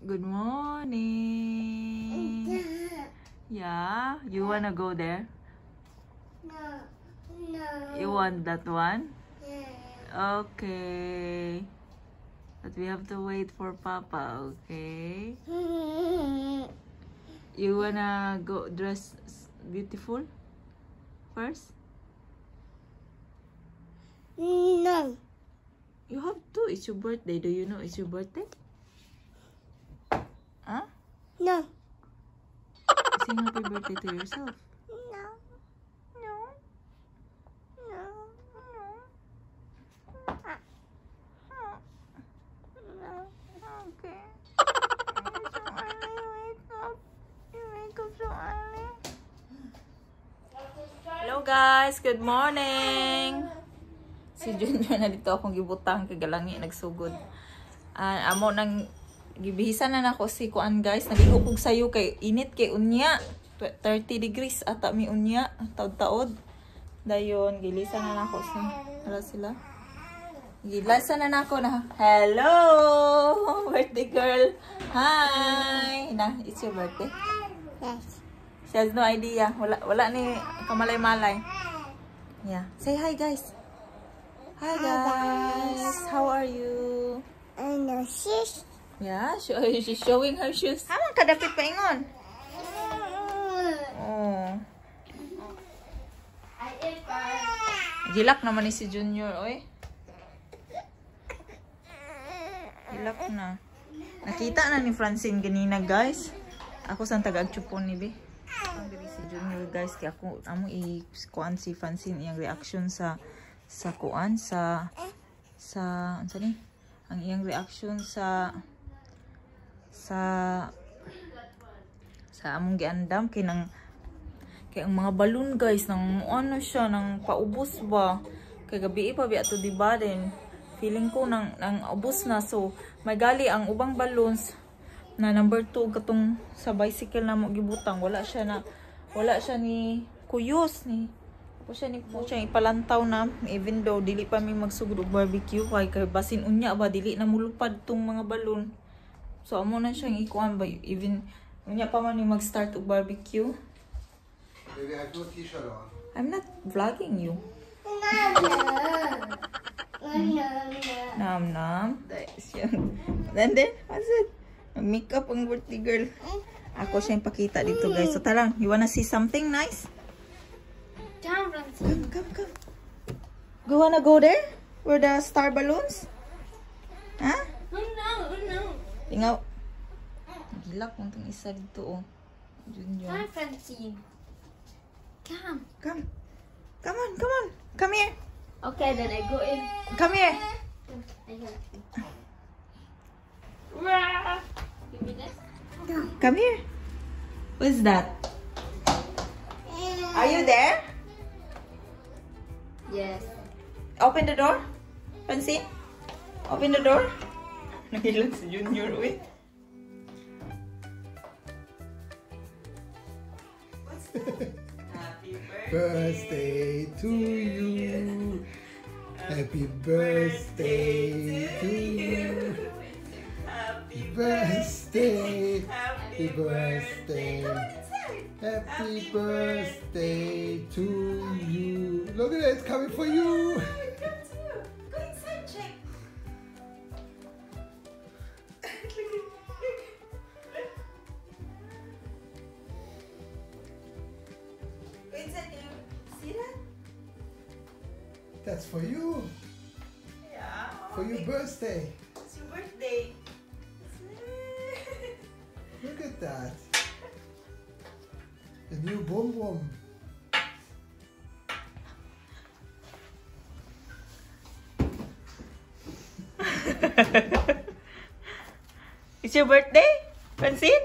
Good morning. Yeah, you wanna go there? No. You want that one? Yeah. Okay. But we have to wait for Papa, okay? You wanna go dress beautiful first? No. You have to. It's your birthday. Do you know it's your birthday? Huh? No. Sing happy birthday to yourself. No. No. No. No. Okay. It's so early. Wake up. You wake up so early. Hello guys. Good morning. Si Junior na dito akong gibutang kay galangi nagsugod. Amo nang gibihisan na nako si kuan guys, naligo kog sayo kay init kay unya. 30 degrees ata mi unya taod-taod. Dayon gilisan na nako sila. Gilasan na nako na. Hello, birthday girl. Hi. Na, it's your birthday. Yes. She has no idea. Wala ni kamalay-malay. Yeah. Say hi guys. Hi guys, how are you? And the sis. Yeah, she's showing her shoes. Hamang kadapit pa ingon. Oh. Gilak naman ni si Junior, oy. Gilak na. Nakita na ni Francine ganina, guys. Ako sang taga-agchupon ni be. Ang diri si Junior, guys, kaya ako amo i-kuan si Francine iyang reaction sa kuan sa ano ni ang iyang reaction sa among giandam kay ang mga balloon guys nang ano siya nang paubos ba kay gabi pa bi ato diba din feeling ko nang ubos na, so may gali ang ubang balloons na number 2 katong sa bicycle na mo gibutang wala siya ni kuyos ni po siya ipalantaw na, even though dili pa mi magsugod og barbecue kay basin unya ba dili na mulupad tong mga balon. So amo na siyang ikuan ba, even unya pa man ni mag-start og barbecue. Baby, I have no t-shirt on. I'm not vlogging you. Nam. And then, what's it? Makeup ang birthday girl. Ako siya yung pakita dito guys. So tara, you wanna see something nice? Come. You wanna go there? Where the star balloons? Huh? No. Tingaw. Gilak mo itong isa dito, oh. Junior. Hi, Francine. Come. Come on. Come here. Okay, then I go in. Come here. I help you. Give me this. Come here. What's that? Are you there? Yes. Open the door. Francine? Open the door. Nagilot si Junior, wait. What's that? Happy Birthday to you. Happy birthday to you. Happy birthday. Happy birthday. Happy birthday to you. Look at it, it's coming for you. Go inside, check. Go inside, can you see that? That's for you. Yeah. For your birthday. It's your birthday. Look at that. The new boom. It's your birthday, Francine?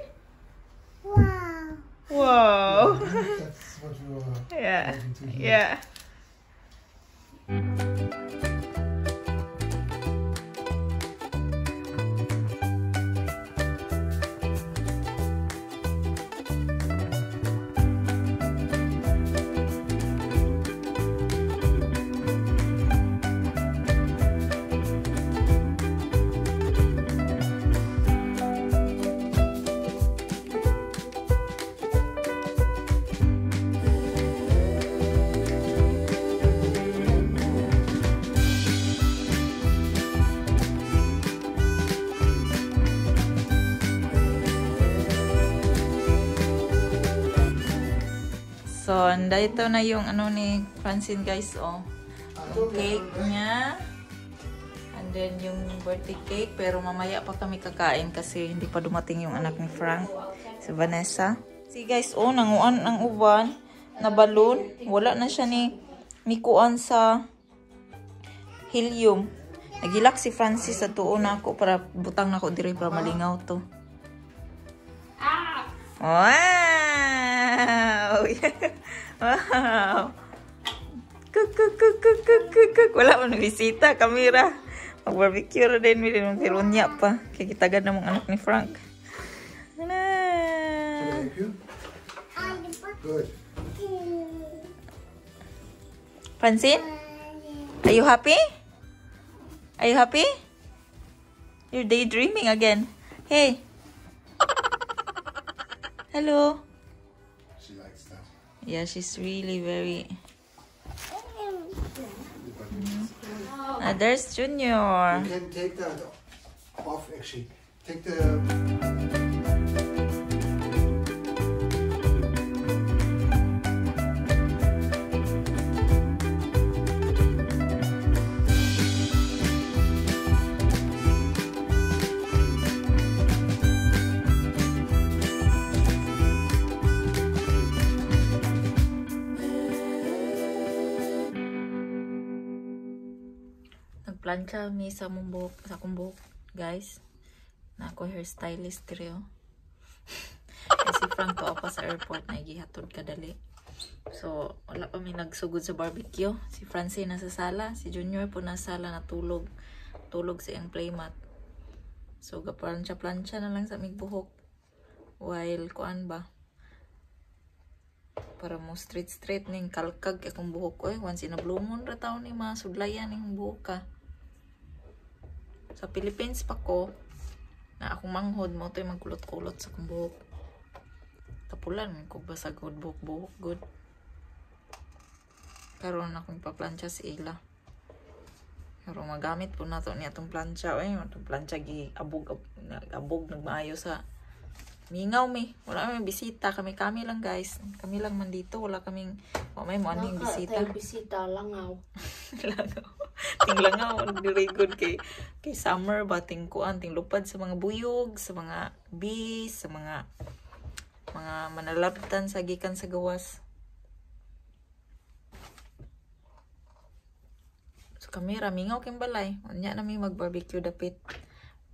Wow. That's what you are. Yeah. wanting to hear. Yeah. So, ito na yung ano ni Francine guys, oh. Yung cake niya. And then yung birthday cake. Pero mamaya pa kami kakain kasi hindi pa dumating yung anak ni Frank. Si Vanessa. See guys, oh, nanguan ang uban na balloon. Wala na siya ni kuan sa helium. Nagilak si Francis sa tuon ako para butang na ko diri para malingaw to. Wow! Wow! Kuk. Wala man bisita, kamera. Mag-barbecue na din, may pirunya pa. Kaya kitagad na mong anak ni Frank. Good. Francine? Are you happy? Are you happy? You're daydreaming again. Hey. Hello. She likes that. Yeah, she's really very... there's Junior. You can take that off actually. Take the... Nagplancha mi sa akong buhok, guys. Na ako hairstylist diri. Kasi Frank to pa sa airport na gihatod kadali. So, wala pa mi nagsugod sa barbecue. Si Francine nasa sala, si Junior po nasa sala natulog. Tulog sa iyang playmat. So, gaplancha-plancha na lang sa aming buhok. While kuan ba? Para mo straight ning kalkag akong buhok ko. Once in a blue moon ra taon ni masudlayan ning buhok ka. Sa Philippines pa ko na akong manghod mo to magkulot-kulot sa akong buhok. Tapulan ko ba sa good buhok good. Karon akong paplansya si Ila. Pero magamit po na to ni atong plancha. Atong plancha gi abog nagmaayo sa mingaw mi. Wala may bisita. Kami lang guys. Kami lang man dito. Wala kaming may mo aning bisita. Bisita langaw. Langaw. Ting langaw. Very good kay summer ba. Ting kuan. Ting lupad sa mga buyog. Sa mga bees. Sa mga manalabtan sa gikan sa gawas. So kami ramingaw kayong balay. Anya namin mag-barbecue dapit.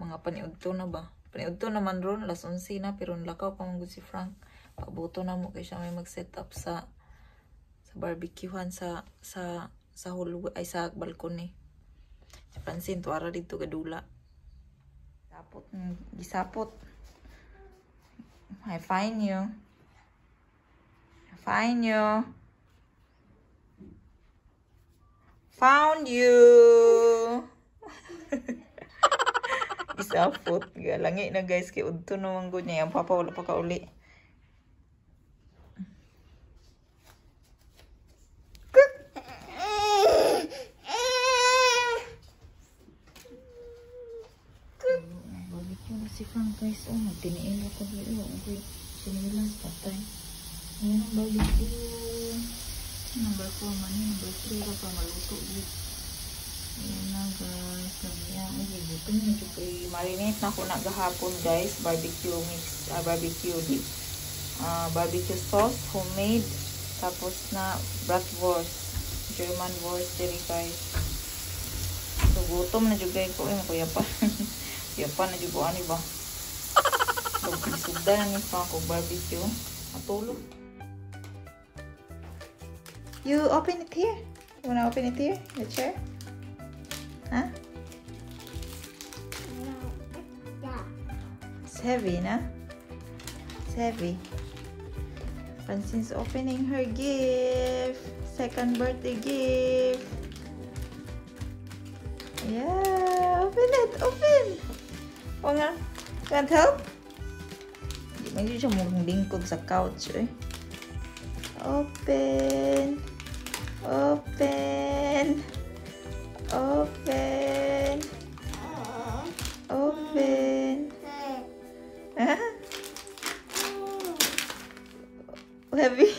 Mga paniudto na ba? Paniudto naman ron. Alas 11 na. Pero nlakaw pa mong si Frank. Pabuto na mo kaya siya may mag-set up sa barbecuehan sa hallway ay sa balkon eh. Si Francine tuara dito gadula. Gisapot. I find you. Found you. Isapot. Galangi na guys. Kaya udto naman ko niya. Yung papa wala pa ka uli. Barbecue na si Frank guys. Oh, magtiniin ako dito. Okay. Sinilang patay. Ayan ang barbecue. Number 4 man yun. Number 3 ka pa maluto dito. Ayan na guys. Ayan. Ito na medyo kay marinate na ako na gahapon guys. Barbecue mix. Barbecue dip. Barbecue sauce. Homemade. Tapos na bratwurst. German wurst diri guys. So gutom na juga ko. Kuya pa. Kuya pa na juga ani ba? So sugda na ni pa ako barbecue. Matulog. You open it here. You wanna open it here? The chair? Huh? It's heavy, nah? It's heavy. Francine's opening her gift. Second birthday gift. Yeah, open it, open. Oh nga, can't help? Hindi siya mukhang lingkod sa couch, eh. Open. Open. Open. Open. Huh? Heavy.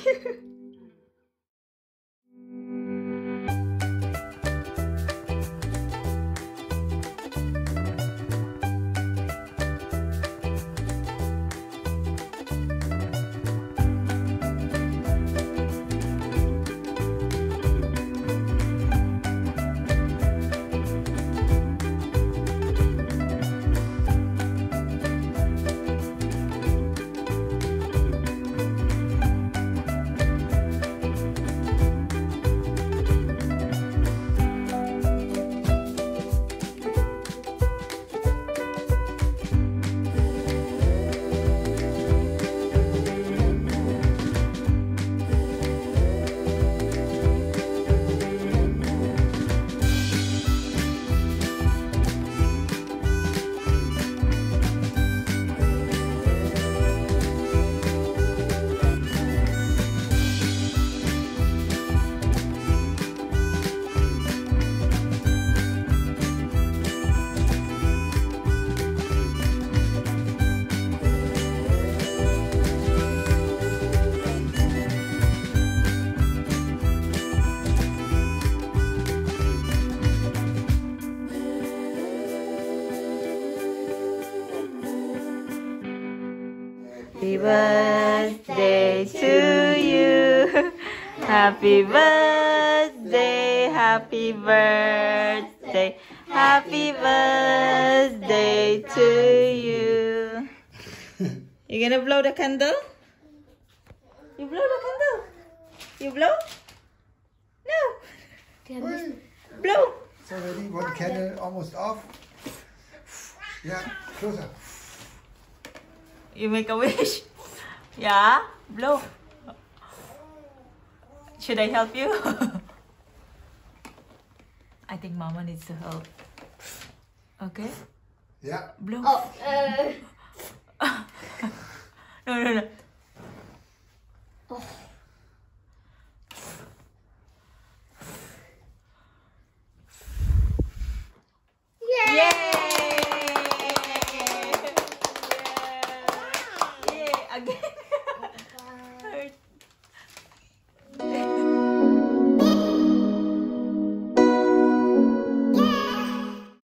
birthday to you. Happy birthday, happy birthday, happy birthday to you. You gonna blow the candle? You blow the candle? You blow? No. Blow. It's already one candle almost off. Yeah, closer. You make a wish? Yeah? Blow. Should I help you? I think Mama needs to help. Okay? Yeah. Blow. Oh, No. oh.